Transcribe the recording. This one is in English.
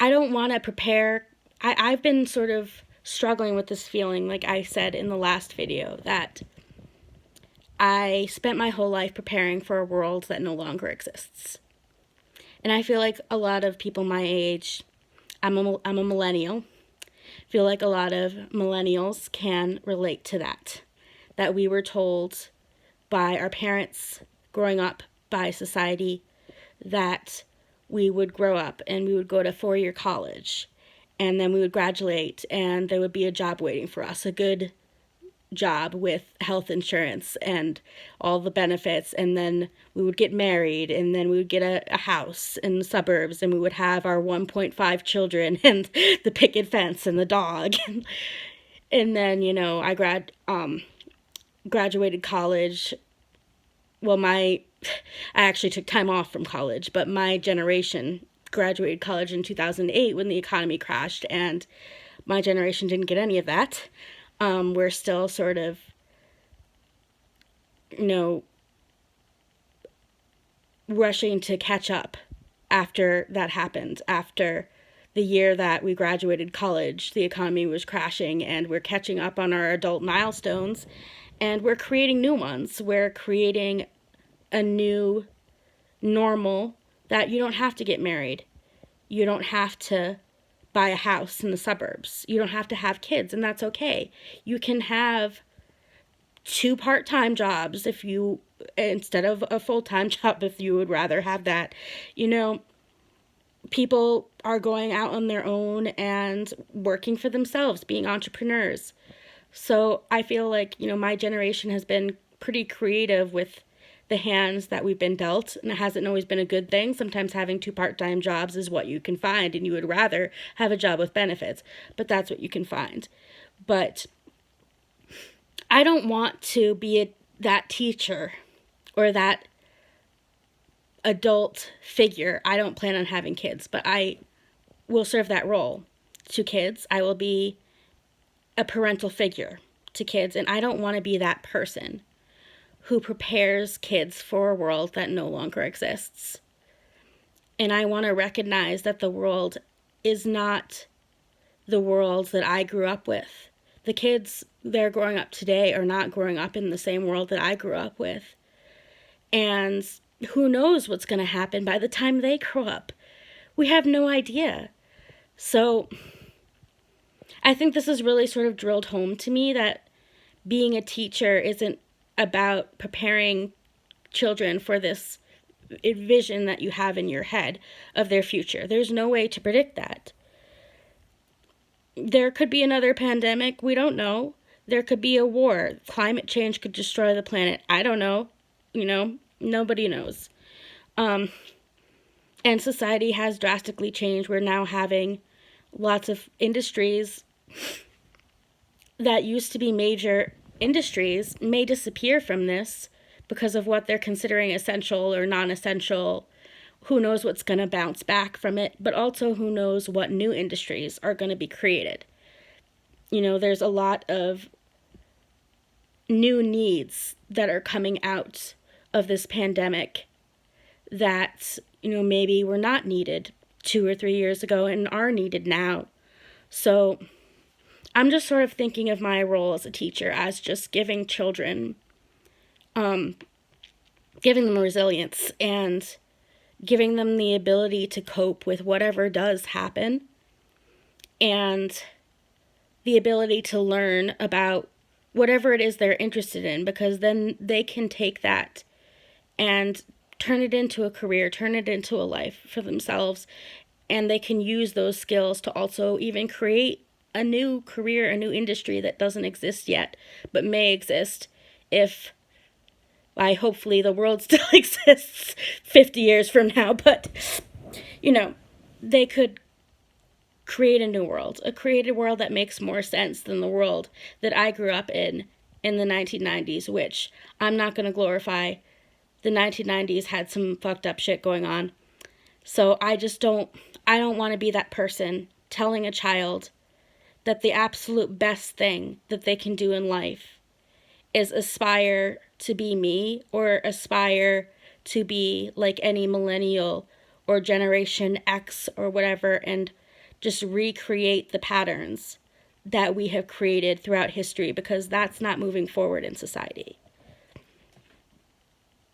I don't want to prepare. I've been sort of struggling with this feeling, like I said in the last video, that I spent my whole life preparing for a world that no longer exists. And I feel like a lot of people my age, I'm a millennial, feel like a lot of millennials can relate to that we were told by our parents growing up, by society, that we would grow up and we would go to 4-year college, and then we would graduate and there would be a job waiting for us, a good job with health insurance and all the benefits, and then we would get married, and then we would get a house in the suburbs, and we would have our 1.5 children and the picket fence and the dog. And then, I graduated college. Well, I actually took time off from college, but my generation graduated college in 2008 when the economy crashed, and my generation didn't get any of that. We're still sort of, rushing to catch up after that happened. After the year that we graduated college, the economy was crashing, and we're catching up on our adult milestones, and we're creating new ones. We're creating a new normal that you don't have to get married. You don't have to buy a house in the suburbs. You don't have to have kids, and that's okay. You can have 2 part-time jobs instead of a full-time job if you would rather have that. People are going out on their own and working for themselves, being entrepreneurs. So I feel like, my generation has been pretty creative with the hands that we've been dealt, and it hasn't always been a good thing. Sometimes having 2 part-time jobs is what you can find, and you would rather have a job with benefits, but that's what you can find. But I don't want to be that teacher or that adult figure. I don't plan on having kids, but I will serve that role to kids. I will be a parental figure to kids, and I don't want to be that person who prepares kids for a world that no longer exists. And I want to recognize that the world is not the world that I grew up with. The kids that are growing up today are not growing up in the same world that I grew up with. And who knows what's going to happen by the time they grow up? We have no idea. So I think this has really sort of drilled home to me that being a teacher isn't about preparing children for this vision that you have in your head of their future. There's no way to predict that. There could be another pandemic. We don't know. There could be a war. Climate change could destroy the planet. I don't know. Nobody knows. And society has drastically changed. We're now having lots of industries that used to be major industries may disappear from this because of what they're considering essential or non-essential. Who knows what's going to bounce back from it, but also who knows what new industries are going to be created. There's a lot of new needs that are coming out of this pandemic that, maybe were not needed 2 or 3 years ago and are needed now. So I'm just sort of thinking of my role as a teacher as just giving children, giving them resilience and giving them the ability to cope with whatever does happen, and the ability to learn about whatever it is they're interested in, because then they can take that and turn it into a career, turn it into a life for themselves, and they can use those skills to also even create a new career, a new industry that doesn't exist yet, but may exist if, hopefully the world still exists 50 years from now, but, they could create a new world, a created world that makes more sense than the world that I grew up in the 1990s, which I'm not going to glorify. The 1990s had some fucked up shit going on. So I don't want to be that person telling a child that the absolute best thing that they can do in life is aspire to be me or aspire to be like any millennial or Generation X or whatever and just recreate the patterns that we have created throughout history, because that's not moving forward in society.